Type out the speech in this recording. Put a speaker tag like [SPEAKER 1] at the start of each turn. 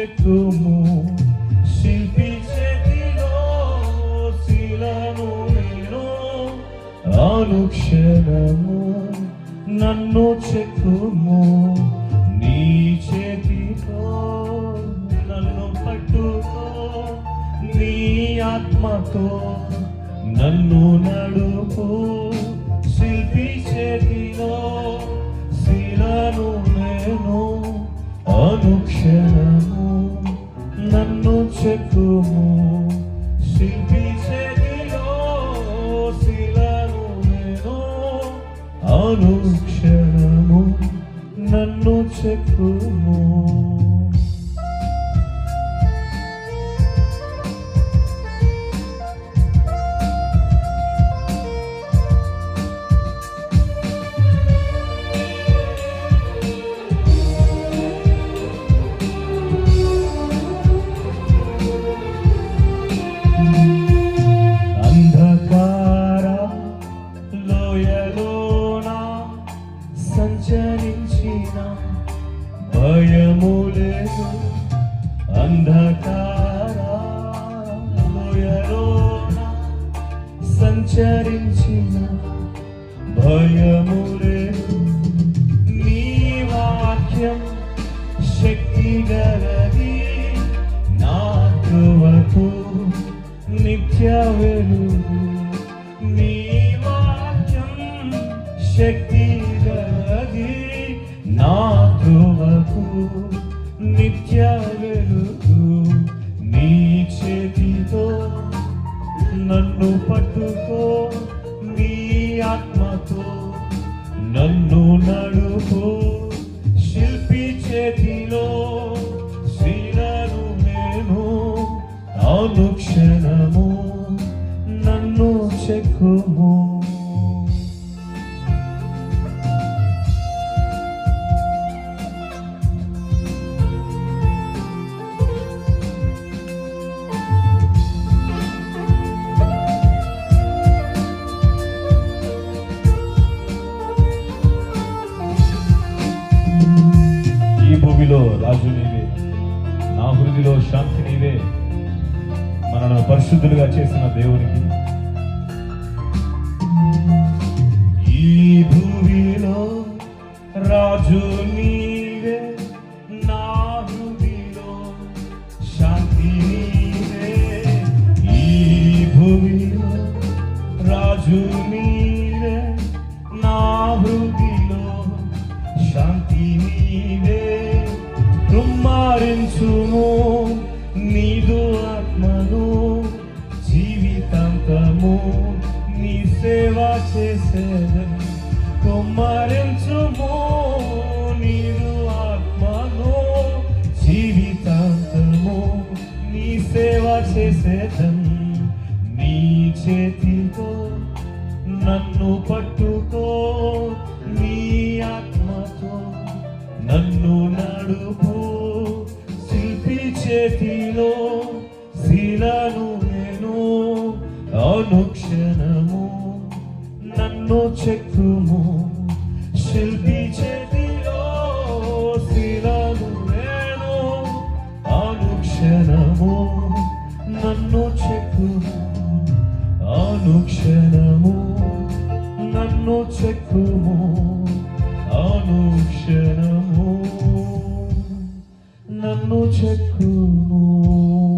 [SPEAKER 1] చెక్కుము, శిల్పి చేతిలో శిలను నేను. అనుక్షణము నన్ను చెక్కుము, నీ చేతితో నన్ను పట్టుకో, నీ ఆత్మతో నన్ను నడుపు. శిల్పి చేతిలో శిలను నేను. అనుక్షణము నన్ను చెక్కుము, శిల్పి చేతిలో శిలను నేను. అనుక్షణము నన్ను చెక్కుము. సంచరించిన భయము లేదు, అంధకార లోయలోన సంచరించిన భయము లేదు. నీ వాక్యం శక్తి గలది, నా త్రువకు నిత్య వెలుగు. నీ వాక్యం శక్తి గలది, నా త్రువకు నిత్య వెలుగు. నీ చేతితో నన్ను పట్టుకో, నీ ఆత్మతో నన్ను నడుపు. శిల్పి చేతిలో శిలను నేను. అనుక్షణము నన్ను చెక్కుము. భూమిలో రాజు నీవే, నా హృదిలో శాంతి నీవే. మనను పరిశుద్ధులుగా చేసిన దేవునికి. ఈ భూమిలో రాజు నీవే, నా హృదిలో శాంతి నీవే. ఈ భూమిలో రాజు నీవే, నా హృదిలో శాంతి నీవే. కుమ్మరించుము నీదు ఆత్మను, జీవితాంతము నీ సేవ చేసేదను. కుమ్మరించుము నీదు ఆత్మను, జీవితాంతము నీ సేవ చేసేదను. నీ చేతితో నన్ను పట్టుకో, నీ ఆత్మతో నన్ను నడుపు. శిల్పి చేతిలో శిలను నేను. అనుక్షణము నన్ను చెక్కుము, శిల్పి చేతిలో శిలను నేను. అనుక్షణము నన్ను చెక్కుము, అనుక్షణము నన్ను చెక్కుము. అనుక్షణము నన్ను చెక్కు.